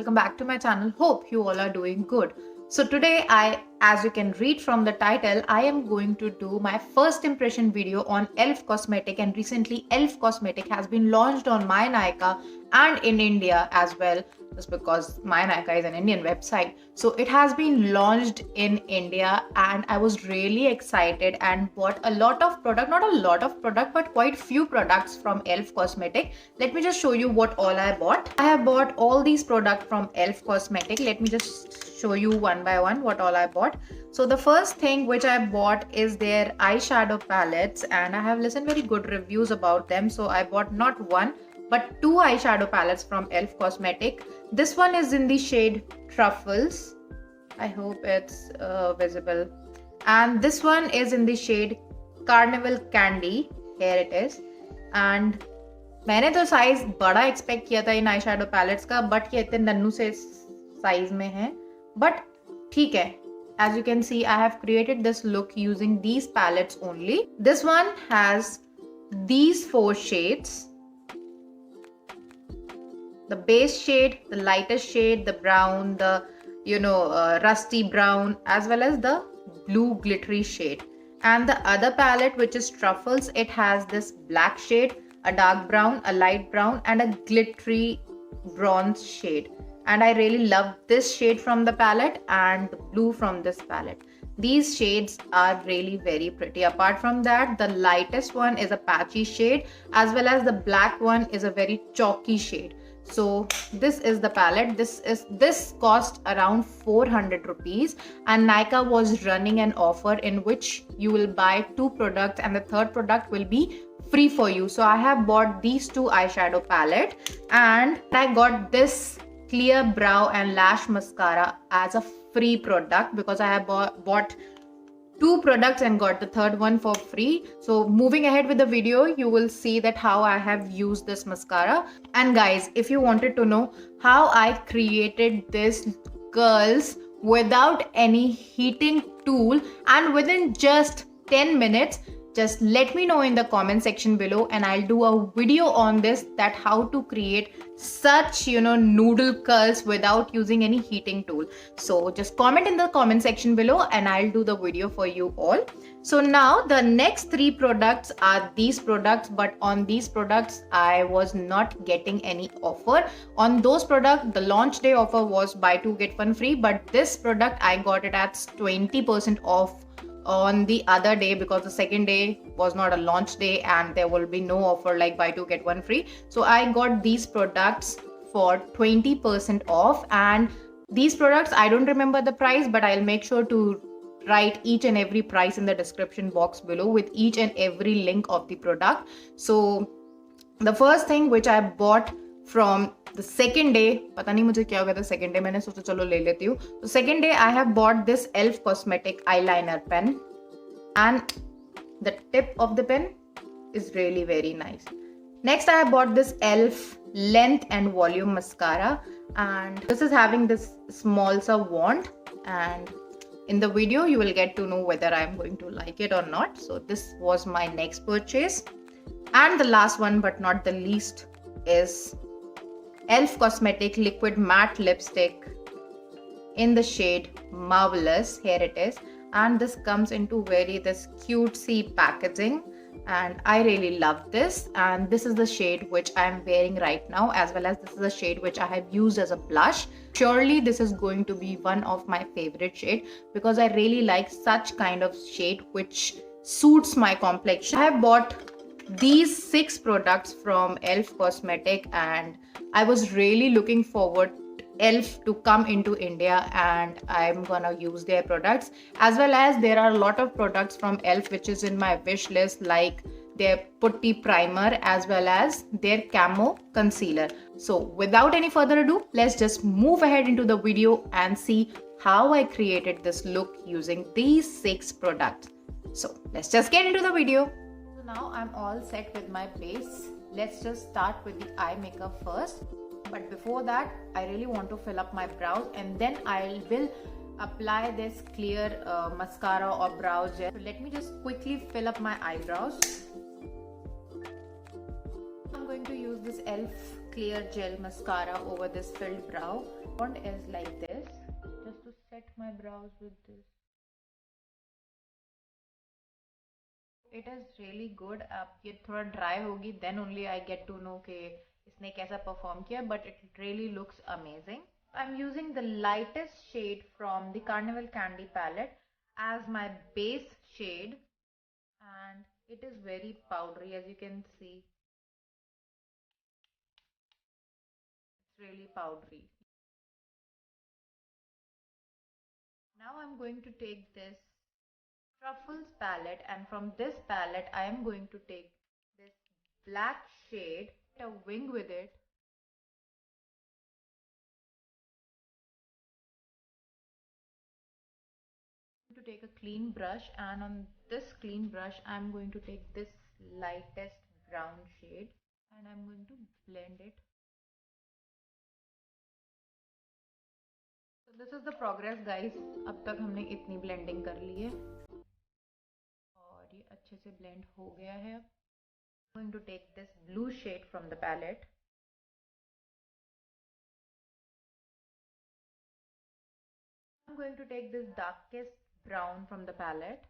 welcome back to my channel. Hope you all are doing good. So today as you can read from the title, I am going to do my first impression video on e.l.f. Cosmetic, and recently e.l.f. Cosmetic has been launched on My Nykaa and in India as well, just because My Nykaa is an Indian website. So it has been launched in India and I was really excited and bought a lot of product, not a lot of product, but quite few products from e.l.f. Cosmetic. Let me just show you what all I bought. I have bought all these products from e.l.f. Cosmetic. Let me just show you one by one what all I bought. So the first thing which I bought is their eyeshadow palettes, and I have listened very good reviews about them. So I bought not one but two eyeshadow palettes from e.l.f. Cosmetic. This one is in the shade Truffles. I hope it's visible. And this one is in the shade Carnival Candy. Here it is. And मैंने तो size बड़ा expect किया था इन eye shadow pallets का, but ये इतने नन्नू से size में है, बट ठीक है. As you can see, I have created this look using these palettes only. This one has these four shades: the base shade, the lightest shade, the brown, the rusty brown, as well as the blue glittery shade. And the other palette, which is Truffles, it has this black shade, a dark brown, a light brown, and a glittery bronze shade. And I really love this shade from the palette and the blue from this palette. These shades are really very pretty. Apart from that, the lightest one is a patchy shade, as well as the black one is a very chalky shade. So this is the palette. This cost around 400 rupees, and Nykaa was running an offer in which you will buy two products and the third product will be free for you. So I have bought these two eyeshadow palette, and I got this clear brow and lash mascara as a free product because I have bought two products and got the third one for free. So moving ahead with the video, you will see that how I have used this mascara. And guys, if you wanted to know how I created this curls without any heating tool and within just 10 minutes, just let me know in the comment section below, and I'll do a video on this, that how to create such noodle curls without using any heating tool. So just comment in the comment section below and I'll do the video for you all. So now the next three products are these products, but on these products I was not getting any offer. On those products the launch day offer was buy two get one free, but this product I got it at 20% off on the other day because the second day was not a launch day and there will be no offer like buy two get one free. So I got these products for 20% off, and these products I don't remember the price, but I'll make sure to write each and every price in the description box below with each and every link of the product. So the first thing which I bought from the second day, पता नहीं मुझे क्या हो गया था second day, मैंने सोचा चलो ले लेती हूँ. So second day I have bought this e.l.f. Cosmetic eyeliner pen, and the tip of the pen is really very nice. Next I have bought this e.l.f. length and volume mascara, and this is having this small wand, and in the video you will get to know whether I am going to like it or not. So this was my next purchase. And the last one but not the least is e.l.f. Cosmetic liquid matte lipstick in the shade Marvelous. Here it is, and this comes into this cutesy packaging, and I really love this. And this is the shade which I am wearing right now, as well as this is the shade which I have used as a blush. Surely this is going to be one of my favorite shade because I really like such kind of shade which suits my complexion. I have bought these 6 products from e.l.f. Cosmetic, and I was really looking forward e.l.f. to come into India and I'm gonna use their products, as well as there are a lot of products from e.l.f. which is in my wish list, like their putty primer as well as their camo concealer. So without any further ado, let's just move ahead into the video and see how I created this look using these 6 products. So let's just get into the video. Now I'm all set with my base. Let's just start with the eye makeup first. But before that, I really want to fill up my brows, and then I will apply this clear mascara or brow gel. So let me just quickly fill up my eyebrows. I'm going to use this e.l.f. clear gel mascara over this filled brow, One is like this, just to set my brows with this. It is really good. अब ये थोड़ा dry होगी, then only I get to know कि इसने कैसा perform किया, but it really looks amazing. I'm using the lightest shade from the Carnival Candy palette as my base shade, and it is very powdery, as you can see. It's really powdery. Now I'm going to take this Truffles palette, and from this palette I am going to take this black shade, a wing with it. To take a clean brush, and on this clean brush I'm going to take this lightest brown shade and I'm going to blend it. So this is the progress guys. अब तक हमने इतनी blending कर ली है और ये अच्छे से blend हो गया है. अब I'm going to take this blue shade from the palette. I'm going to take this darkest brown from the palette.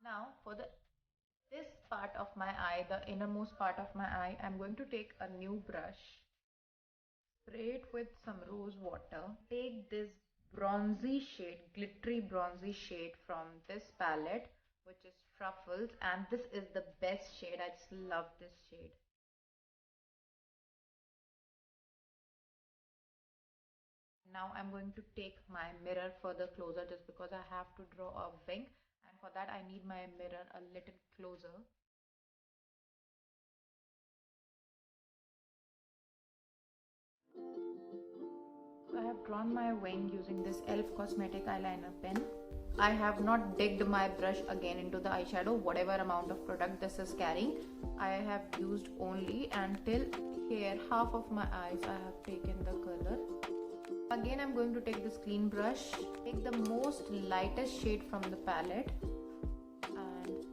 Now for this part of my eye, the innermost part of my eye, I'm going to take a new brush, spray it with some rose water, take this bronzy shade, glittery bronzy shade from this palette, which is Truffles, and this is the best shade. I just love this shade. Now I'm going to take my mirror further closer, just because I have to draw a wing, and for that I need my mirror a little closer. So I have drawn my wing using this e.l.f. Cosmetic eyeliner pen. I have not digged my brush again into the eyeshadow, whatever amount of product this is carrying. I have used only until here, half of my eyes I have taken the color. Again I'm going to take this clean brush, take the most lightest shade from the palette and just...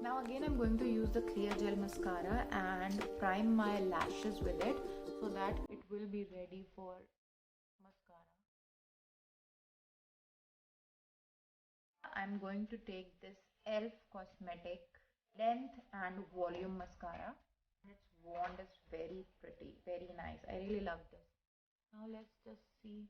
Now again I'm going to use the clear gel mascara and prime my lashes with it so that it will be ready for mascara. I'm going to take this e.l.f. Cosmetic length and volume mascara. Its wand is very pretty, very nice. I really love this. Now let's just see.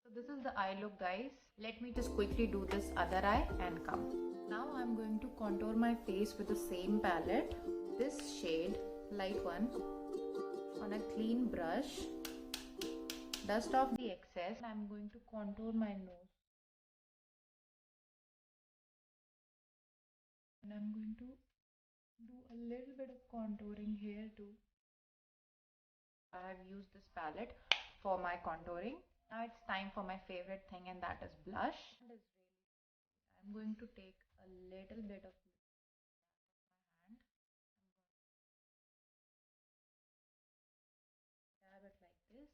So this is the eye look guys. Let me just quickly do this other eye and come. Now I'm going to contour my face with the same palette. This shade, light one, on a clean brush. Dust off the excess. I'm going to contour my nose. And I'm going to do a little bit of contouring here too. I have used this palette for my contouring. Now it's time for my favorite thing, and that is blush. I'm going to take a little bit of my hand. Dab it like this.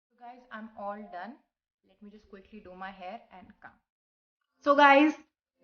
So guys, I'm all done. Let me just quickly do my hair and come. So guys,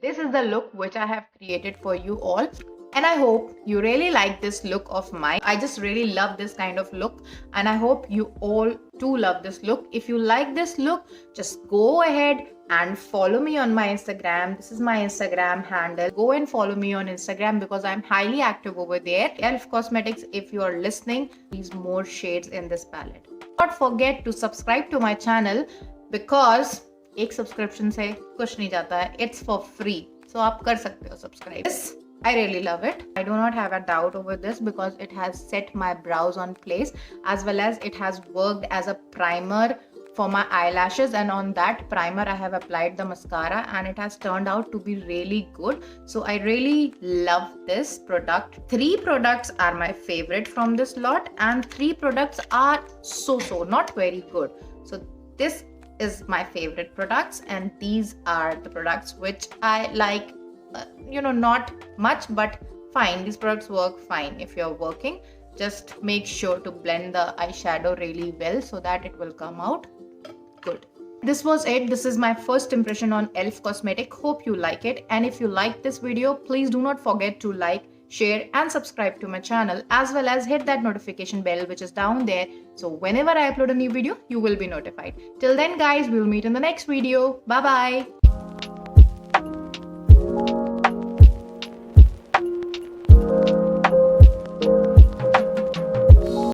this is the look which I have created for you all, and I hope you really like this look of mine. I just really love this kind of look, and I hope you all too love this look. If you like this look, just go ahead and follow me on my Instagram. This is my Instagram handle. Go and follow me on Instagram because I'm highly active over there. e.l.f. Cosmetics, if you are listening, these more shades in this palette. Don't forget to subscribe to my channel because एक subscription से कुछ नहीं जाता है. It's for free. So आप कर सकते हो subscribe. This, I really love it. I do not have a doubt over this because it has set my brows on place, as well as it has worked as a primer for my eyelashes, and on that primer I have applied the mascara and it has turned out to be really good. So I really love this product. 3 products are my favorite from this lot, and 3 products are so not very good. So this is my favorite products, and these are the products which I like, not much, but fine. These products work fine. If you're working, just make sure to blend the eyeshadow really well so that it will come out good. This was it. This is my first impression on e.l.f. Cosmetic. Hope you like it. And if you like this video, please do not forget to like, share and subscribe to my channel, as well as hit that notification bell which is down there. So whenever I upload a new video, you will be notified. Till then guys, we'll meet in the next video. Bye bye.